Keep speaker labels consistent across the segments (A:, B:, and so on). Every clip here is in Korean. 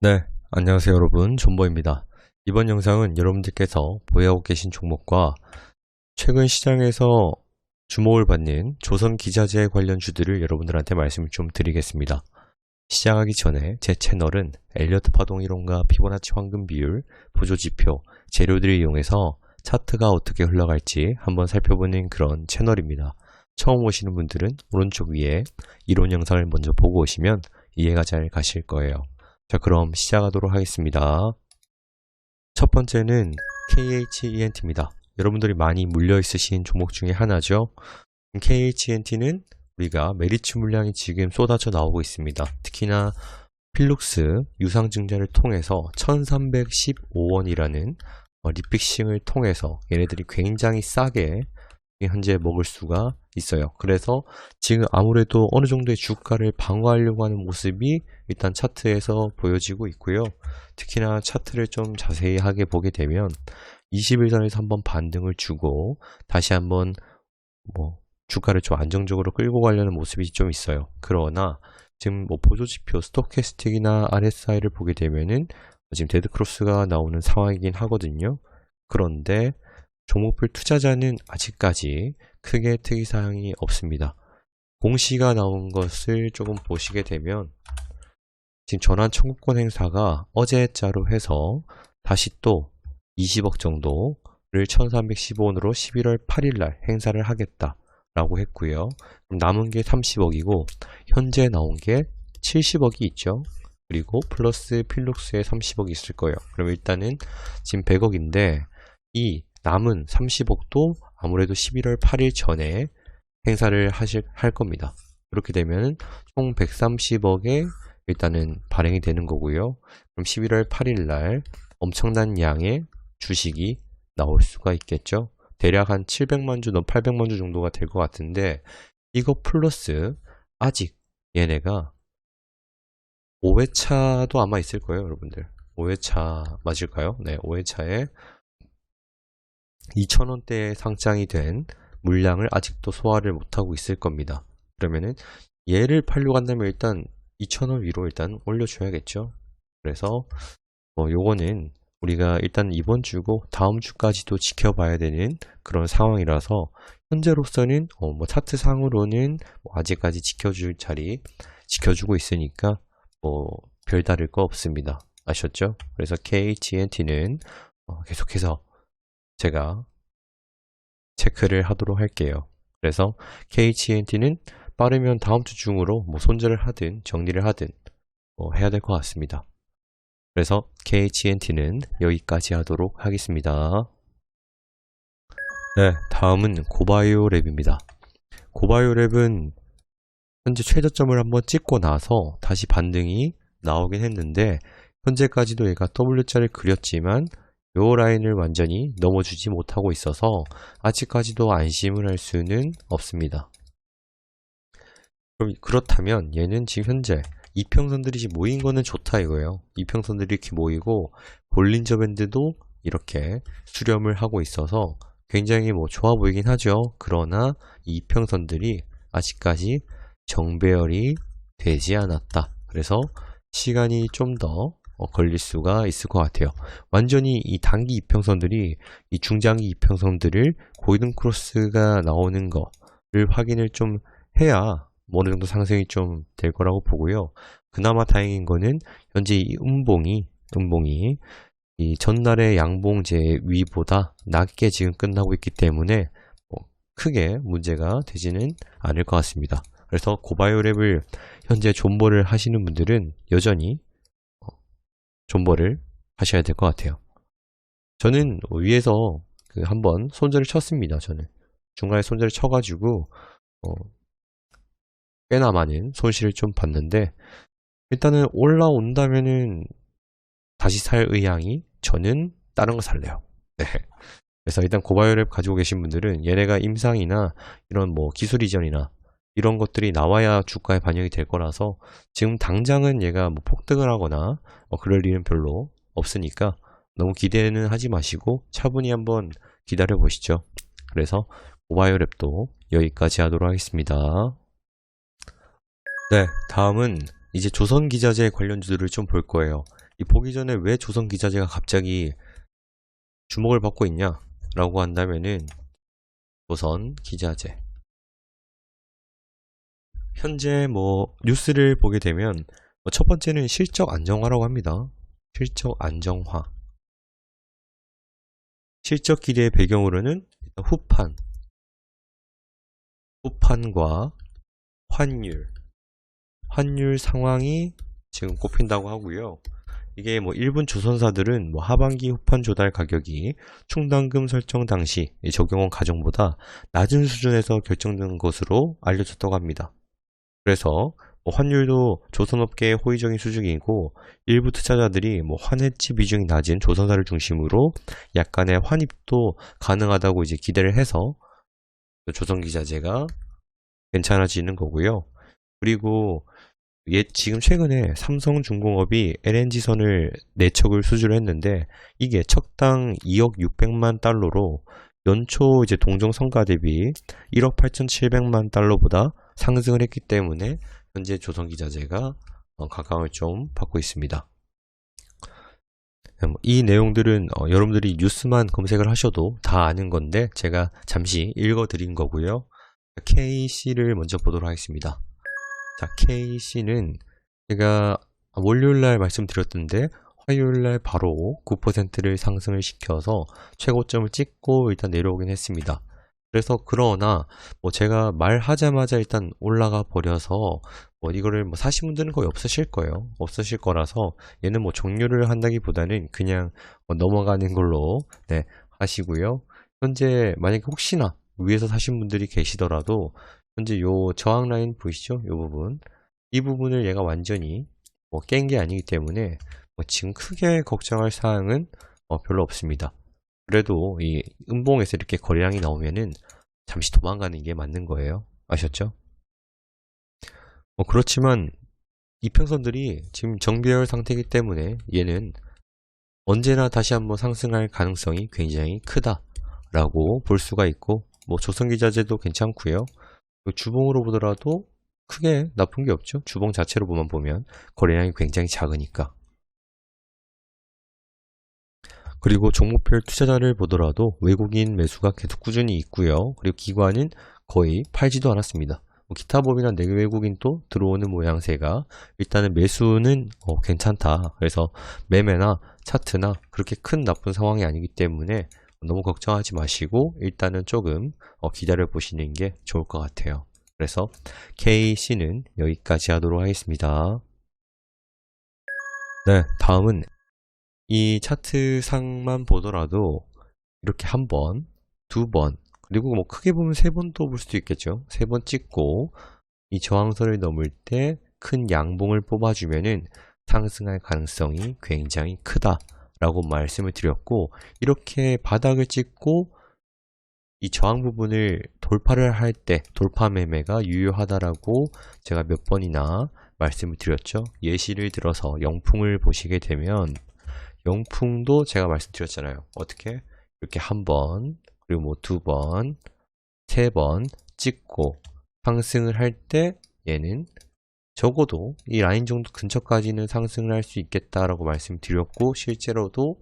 A: 네, 안녕하세요 여러분, 존버입니다. 이번 영상은 여러분들께서 보유하고 계신 종목과 최근 시장에서 주목을 받는 조선기자재 관련 주들을 여러분들한테 말씀을 좀 드리겠습니다. 시작하기 전에 제 채널은 엘리어트 파동 이론과 피보나치 황금 비율, 보조지표, 재료들을 이용해서 차트가 어떻게 흘러갈지 한번 살펴보는 그런 채널입니다. 처음 오시는 분들은 오른쪽 위에 이론 영상을 먼저 보고 오시면 이해가 잘 가실 거예요. 자, 그럼 시작하도록 하겠습니다. 첫 번째는 KHENT입니다. 여러분들이 많이 물려 있으신 종목 중에 하나죠. KHENT는 우리가 메리츠 물량이 지금 쏟아져 나오고 있습니다. 특히나 필룩스 유상증자를 통해서 1315원이라는 리픽싱을 통해서 얘네들이 굉장히 싸게 현재 먹을 수가 있어요. 그래서 지금 아무래도 어느 정도의 주가를 방어하려고 하는 모습이 일단 차트에서 보여지고 있고요. 특히나 차트를 좀 자세하게 보게 되면 21선에서 한번 반등을 주고 다시 한번 주가를 좀 안정적으로 끌고 가려는 모습이 좀 있어요. 그러나 지금 보조지표 스토캐스틱이나 RSI를 보게 되면은 지금 데드크로스가 나오는 상황이긴 하거든요. 그런데 종목별 투자자는 아직까지 크게 특이사항이 없습니다. 공시가 나온 것을 조금 보시게 되면 지금 전환 청구권 행사가 어제자로 해서 다시 또 20억 정도를 1315원으로 11월 8일날 행사를 하겠다라고 했고요. 남은 게 30억이고 현재 나온 게 70억이 있죠. 그리고 플러스 필룩스에 30억이 있을 거예요. 그럼 일단은 지금 100억인데 이 남은 30억도 아무래도 11월 8일 전에 행사를 할 겁니다. 그렇게 되면 총 130억에 일단은 발행이 되는 거고요. 그럼 11월 8일 날 엄청난 양의 주식이 나올 수가 있겠죠. 대략 한 700만 주, 800만 주 정도가 될 것 같은데 이거 플러스 아직 얘네가 5회차도 아마 있을 거예요, 여러분들. 5회차 맞을까요? 네, 5회차에 2,000원대에 상장이 된 물량을 아직도 소화를 못하고 있을 겁니다. 그러면은 얘를 팔려고 한다면 일단 2,000원 위로 일단 올려줘야겠죠. 그래서 요거는 우리가 일단 이번 주고 다음 주까지도 지켜봐야 되는 그런 상황이라서 현재로서는 차트 상으로는 아직까지 지켜줄 자리 지켜주고 있으니까 별다를 거 없습니다. 아셨죠? 그래서 KHNT는 계속해서 제가 체크를 하도록 할게요. 그래서 KHNT는 빠르면 다음 주 중으로 손절을 하든 정리를 하든 해야 될 것 같습니다. 그래서 KHNT는 여기까지 하도록 하겠습니다. 네, 다음은 고바이오랩입니다. 고바이오랩은 현재 최저점을 한번 찍고 나서 다시 반등이 나오긴 했는데 현재까지도 얘가 W자를 그렸지만 요 라인을 완전히 넘어주지 못하고 있어서 아직까지도 안심을 할 수는 없습니다. 그럼 그렇다면 얘는 지금 현재 이평선들이 모인 거는 좋다 이거예요. 이평선들이 이렇게 모이고 볼린저 밴드도 이렇게 수렴을 하고 있어서 굉장히 좋아 보이긴 하죠. 그러나 이 이평선들이 아직까지 정배열이 되지 않았다. 그래서 시간이 좀 더 걸릴 수가 있을 것 같아요. 완전히 이 단기 이평선들이 이 중장기 이평선들을 골든 크로스가 나오는 거를 확인을 좀 해야 어느 정도 상승이 좀 될 거라고 보고요. 그나마 다행인 거는 현재 이 음봉이 이 전날의 양봉제 위보다 낮게 지금 끝나고 있기 때문에 크게 문제가 되지는 않을 것 같습니다. 그래서 고바이오랩을 현재 존버를 하시는 분들은 여전히 존버를 하셔야 될 것 같아요. 저는 위에서 한번 손절을 쳤습니다. 저는 중간에 손절을 쳐가지고 꽤나 많은 손실을 좀 봤는데 일단은 올라온다면은 다시 살 의향이 저는 다른 거 살래요. 네. 그래서 일단 고바이오랩 가지고 계신 분들은 얘네가 임상이나 이런 기술 이전이나 이런 것들이 나와야 주가에 반영이 될 거라서 지금 당장은 얘가 폭등을 하거나 그럴 일은 별로 없으니까 너무 기대는 하지 마시고 차분히 한번 기다려 보시죠. 그래서 고바이오랩도 여기까지 하도록 하겠습니다. 네, 다음은 이제 조선기자재 관련주들을 좀 볼 거예요. 보기 전에 왜 조선기자재가 갑자기 주목을 받고 있냐 라고 한다면은 조선기자재 현재 뉴스를 보게 되면 첫 번째는 실적 안정화라고 합니다. 실적 안정화. 실적 기대의 배경으로는 일단 후판과 환율 상황이 지금 꼽힌다고 하고요. 이게 일본 조선사들은 하반기 후판 조달 가격이 충당금 설정 당시 적용한 가정보다 낮은 수준에서 결정된 것으로 알려졌다고 합니다. 그래서 환율도 조선업계의 호의적인 수준이고 일부 투자자들이 환해치 비중이 낮은 조선사를 중심으로 약간의 환입도 가능하다고 이제 기대를 해서 조선기자재가 괜찮아지는 거고요. 그리고 지금 최근에 삼성중공업이 LNG선을 4척을 수주를 했는데 이게 척당 2억 600만 달러로 연초 이제 동종 성과 대비 1억 8,700만 달러보다 상승을 했기 때문에 현재 조선기자재가 각광을 좀 받고 있습니다. 이 내용들은 여러분들이 뉴스만 검색을 하셔도 다 아는 건데 제가 잠시 읽어드린 거고요. KC를 먼저 보도록 하겠습니다. 자, KC는 제가 월요일날 말씀드렸던데 화요일날 바로 9%를 상승을 시켜서 최고점을 찍고 일단 내려오긴 했습니다. 그래서 그러나 제가 말하자마자 일단 올라가 버려서 이거를 사신 분들은 거의 없으실 거예요. 없으실 거라서 얘는 종료를 한다기보다는 그냥 넘어가는 걸로 하시고요. 현재 만약에 혹시나 위에서 사신 분들이 계시더라도 현재 요 저항 라인 보이시죠? 요 부분. 이 부분을 얘가 완전히 깬 게 아니기 때문에 지금 크게 걱정할 사항은 별로 없습니다. 그래도 이 음봉에서 이렇게 거래량이 나오면은 잠시 도망가는 게 맞는 거예요. 아셨죠? 그렇지만 이평선들이 지금 정배열 상태이기 때문에 얘는 언제나 다시 한번 상승할 가능성이 굉장히 크다라고 볼 수가 있고 조선기자재도 괜찮고요. 주봉으로 보더라도 크게 나쁜 게 없죠. 주봉 자체로만 보면 거래량이 굉장히 작으니까. 그리고 종목별 투자자를 보더라도 외국인 매수가 계속 꾸준히 있고요. 그리고 기관은 거의 팔지도 않았습니다. 기타 법인이나 내외국인 또 들어오는 모양새가 일단은 매수는 괜찮다. 그래서 매매나 차트나 그렇게 큰 나쁜 상황이 아니기 때문에 너무 걱정하지 마시고 일단은 조금 기다려 보시는 게 좋을 것 같아요. 그래서 KC는 여기까지 하도록 하겠습니다. 네, 다음은 이 차트상만 보더라도 이렇게 한 번, 두 번, 그리고 크게 보면 3번도 볼 수도 있겠죠. 3번 찍고 이 저항선을 넘을 때 큰 양봉을 뽑아주면은 상승할 가능성이 굉장히 크다라고 말씀을 드렸고, 이렇게 바닥을 찍고 이 저항 부분을 돌파를 할 때 돌파 매매가 유효하다라고 제가 몇 번이나 말씀을 드렸죠. 예시를 들어서 영풍을 보시게 되면 영풍도 제가 말씀드렸잖아요. 어떻게? 이렇게 한 번, 그리고 두 번, 세 번 찍고 상승을 할 때 얘는 적어도 이 라인 정도 근처까지는 상승을 할 수 있겠다라고 말씀드렸고, 실제로도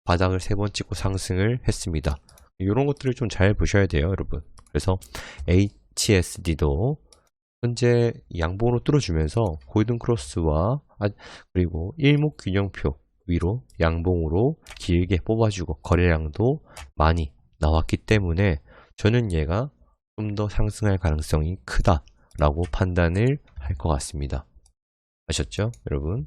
A: 바닥을 3번 찍고 상승을 했습니다. 이런 것들을 좀 잘 보셔야 돼요, 여러분. 그래서 HSD도 현재 양봉으로 뚫어주면서 골든 크로스와 그리고 일목균형표 위로 양봉으로 길게 뽑아주고 거래량도 많이 나왔기 때문에 저는 얘가 좀 더 상승할 가능성이 크다라고 판단을 할 것 같습니다. 아셨죠, 여러분?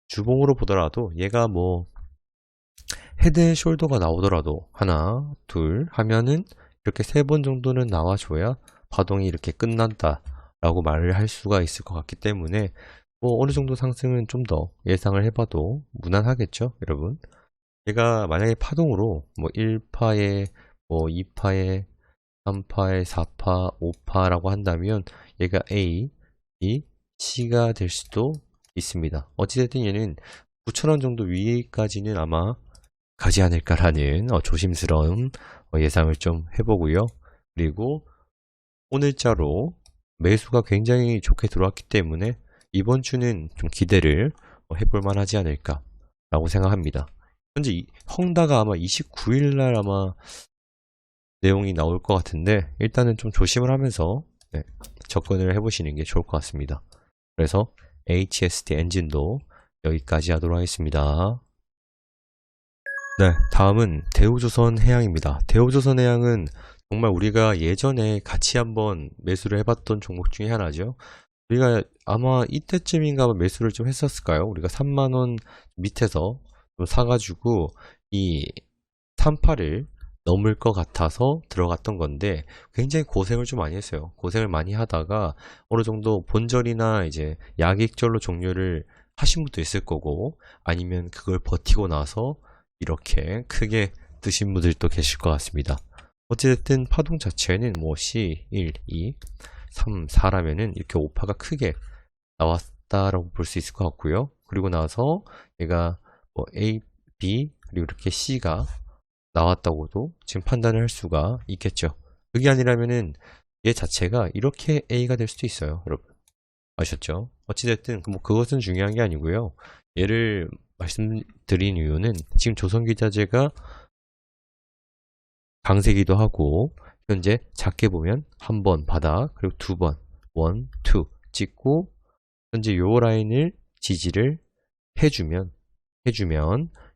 A: 주봉으로 보더라도 얘가 헤드 앤 숄더가 나오더라도 하나, 둘 하면은 이렇게 3번 정도는 나와줘야 파동이 이렇게 끝난다 라고 말을 할 수가 있을 것 같기 때문에 어느 정도 상승은 좀 더 예상을 해봐도 무난하겠죠, 여러분? 얘가 만약에 파동으로 1파에 2파에 3파에 4파, 5파라고 한다면 얘가 A, B, C가 될 수도 있습니다. 어찌됐든 얘는 9,000원 정도 위까지는 아마 가지 않을까라는 조심스러운 예상을 좀 해보고요. 그리고 오늘자로 매수가 굉장히 좋게 들어왔기 때문에 이번 주는 좀 기대를 해볼 만하지 않을까 라고 생각합니다. 현재 헝다가 아마 29일날 아마 내용이 나올 것 같은데 일단은 좀 조심을 하면서 접근을 해보시는 게 좋을 것 같습니다. 그래서 HST 엔진도 여기까지 하도록 하겠습니다. 네, 다음은 대우조선해양입니다. 대우조선해양은 정말 우리가 예전에 같이 한번 매수를 해봤던 종목 중에 하나죠. 우리가 아마 이때쯤인가 매수를 좀 했었을까요? 우리가 3만원 밑에서 좀 사가지고 이 38을 넘을 것 같아서 들어갔던 건데 굉장히 고생을 좀 많이 했어요. 고생을 많이 하다가 어느 정도 본절이나 이제 약익절로 종료를 하신 분도 있을 거고 아니면 그걸 버티고 나서 이렇게 크게 뜨신 분들도 계실 것 같습니다. 어찌됐든 파동 자체는 뭐 C, 1, 2, 3, 4라면은 이렇게 오파가 크게 나왔다라고 볼 수 있을 것 같고요. 그리고 나서 얘가 뭐 A, B 그리고 이렇게 C가 나왔다고도 지금 판단을 할 수가 있겠죠. 그게 아니라면은 얘 자체가 이렇게 A가 될 수도 있어요. 여러분 아셨죠? 어찌됐든 뭐 그것은 중요한 게 아니고요. 얘를 말씀드린 이유는 지금 조선기자재가 강세기도 하고 현재 작게 보면 한 번 바닥 그리고 두 번 1, 2 찍고 현재 요 라인을 지지를 해주면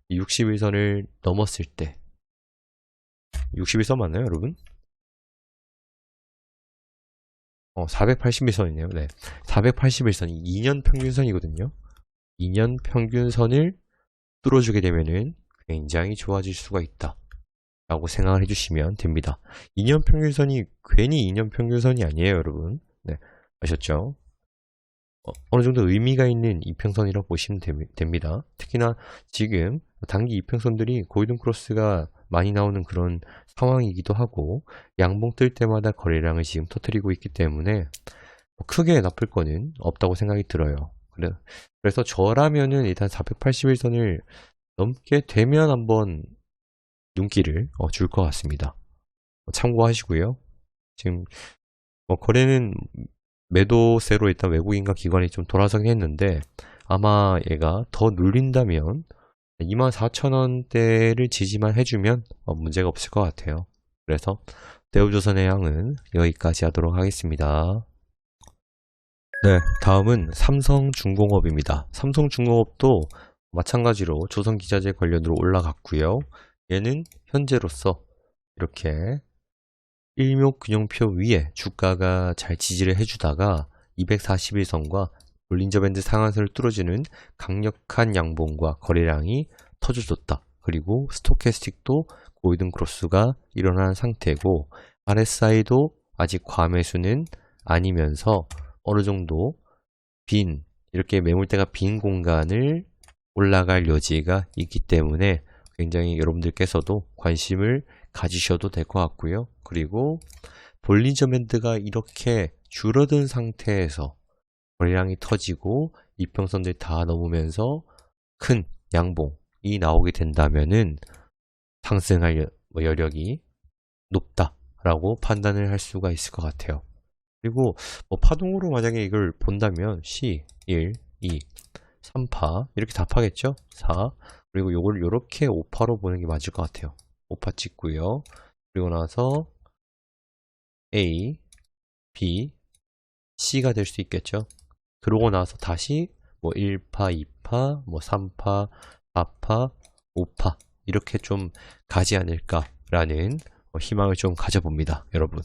A: 61선을 넘었을 때 61선 맞나요 여러분? 481선이네요. 네. 481선이 2년 평균선이거든요. 2년 평균선을 뚫어주게 되면은 굉장히 좋아질 수가 있다 라고 생각을 해주시면 됩니다. 2년 평균선이 괜히 2년 평균선이 아니에요 여러분. 네, 아셨죠? 어느 정도 의미가 있는 이평선이라고 보시면 됩니다. 특히나 지금 단기 이평선들이 골든 크로스가 많이 나오는 그런 상황이기도 하고 양봉 뜰 때마다 거래량을 지금 터뜨리고 있기 때문에 크게 나쁠 거는 없다고 생각이 들어요. 그래서 저라면은 일단 481선을 넘게 되면 한번 눈길을 줄 것 같습니다. 참고하시고요. 지금 거래는 매도세로 일단 외국인과 기관이 좀 돌아서긴 했는데 아마 얘가 더 눌린다면 24,000원대를 지지만 해주면 문제가 없을 것 같아요. 그래서 대우조선해양은 여기까지 하도록 하겠습니다. 네, 다음은 삼성중공업입니다. 삼성중공업도 마찬가지로 조선기자재 관련으로 올라갔고요. 얘는 현재로서 이렇게 일목균형표 위에 주가가 잘 지지를 해주다가 241선과 볼린저밴드 상한선을 뚫어주는 강력한 양봉과 거래량이 터져줬다. 그리고 스토캐스틱도 골든 크로스가 일어난 상태고 RSI도 아직 과매수는 아니면서 어느 정도 이렇게 매물대가 빈 공간을 올라갈 여지가 있기 때문에 굉장히 여러분들께서도 관심을 가지셔도 될 것 같고요. 그리고 볼린저 밴드가 이렇게 줄어든 상태에서 거래량이 터지고 이평선들 다 넘으면서 큰 양봉이 나오게 된다면은 상승할 여력이 높다라고 판단을 할 수가 있을 것 같아요. 그리고 파동으로 만약에 이걸 본다면 C, 1, 2, 3파 이렇게 다 파겠죠? 4 그리고 요걸 요렇게 5파로 보는 게 맞을 것 같아요. 5파 찍고요. 그리고 나서 A, B, C가 될 수 있겠죠. 그러고 나서 다시 1파, 2파, 3파, 4파, 5파 이렇게 좀 가지 않을까라는 희망을 좀 가져봅니다. 여러분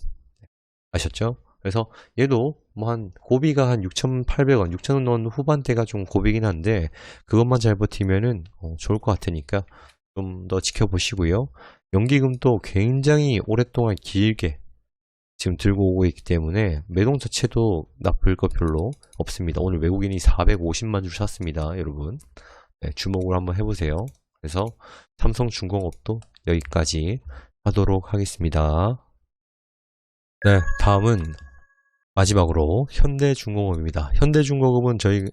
A: 아셨죠? 그래서 얘도 한 고비가 한 6,800원, 6,000원 후반대가 좀 고비긴 한데 그것만 잘 버티면은 좋을 것 같으니까 좀 더 지켜보시고요. 연기금도 굉장히 오랫동안 길게 지금 들고 오고 있기 때문에 매동 자체도 나쁠 거 별로 없습니다. 오늘 외국인이 450만 줄 샀습니다. 여러분 네, 주목을 한번 해보세요. 그래서 삼성중공업도 여기까지 하도록 하겠습니다. 네, 다음은 마지막으로 현대중공업입니다. 현대중공업은 저희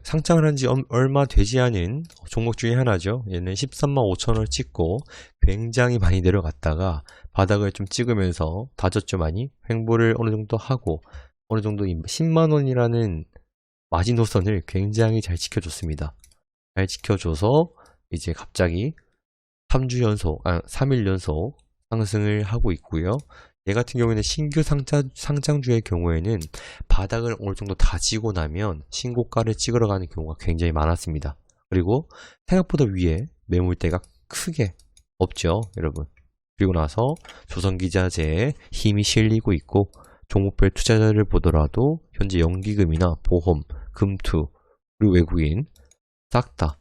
A: 상장을 한 지 얼마 되지 않은 종목 중에 하나죠. 얘는 13만 5천원을 찍고 굉장히 많이 내려갔다가 바닥을 좀 찍으면서 다졌죠 많이. 횡보를 어느 정도 하고 어느 정도 10만원이라는 마지노선을 굉장히 잘 지켜줬습니다. 잘 지켜줘서 이제 갑자기 3일 연속 상승을 하고 있고요. 얘 같은 경우에는 신규 상장주의 경우에는 바닥을 어느 정도 다지고 나면 신고가를 찍으러 가는 경우가 굉장히 많았습니다. 그리고 생각보다 위에 매물대가 크게 없죠, 여러분. 그리고 나서 조선기자재에 힘이 실리고 있고 종목별 투자자를 보더라도 현재 연기금이나 보험, 금투, 그리고 외국인 싹 다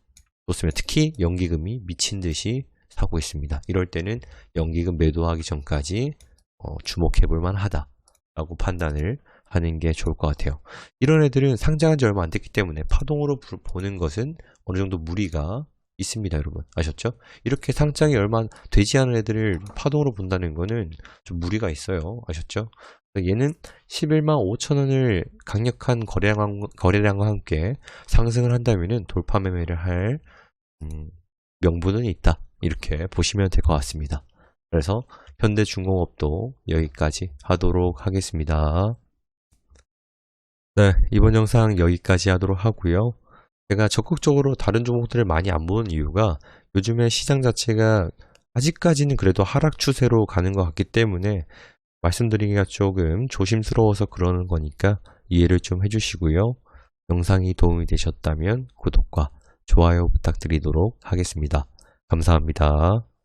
A: 좋습니다. 특히 연기금이 미친 듯이 사고 있습니다. 이럴 때는 연기금 매도하기 전까지 주목해 볼 만하다라고 판단을 하는 게 좋을 것 같아요. 이런 애들은 상장한 지 얼마 안 됐기 때문에 파동으로 보는 것은 어느 정도 무리가 있습니다, 여러분. 아셨죠? 이렇게 상장이 얼마 되지 않은 애들을 파동으로 본다는 거는 좀 무리가 있어요. 아셨죠? 얘는 11만 5천 원을 강력한 거래량과 함께 상승을 한다면은 돌파 매매를 할 명분은 있다. 이렇게 보시면 될 것 같습니다. 그래서 현대중공업도 여기까지 하도록 하겠습니다. 네, 이번 영상 여기까지 하도록 하고요. 제가 적극적으로 다른 종목들을 많이 안 보는 이유가 요즘에 시장 자체가 아직까지는 그래도 하락 추세로 가는 것 같기 때문에 말씀드리기가 조금 조심스러워서 그러는 거니까 이해를 좀 해주시고요. 영상이 도움이 되셨다면 구독과 좋아요 부탁드리도록 하겠습니다. 감사합니다.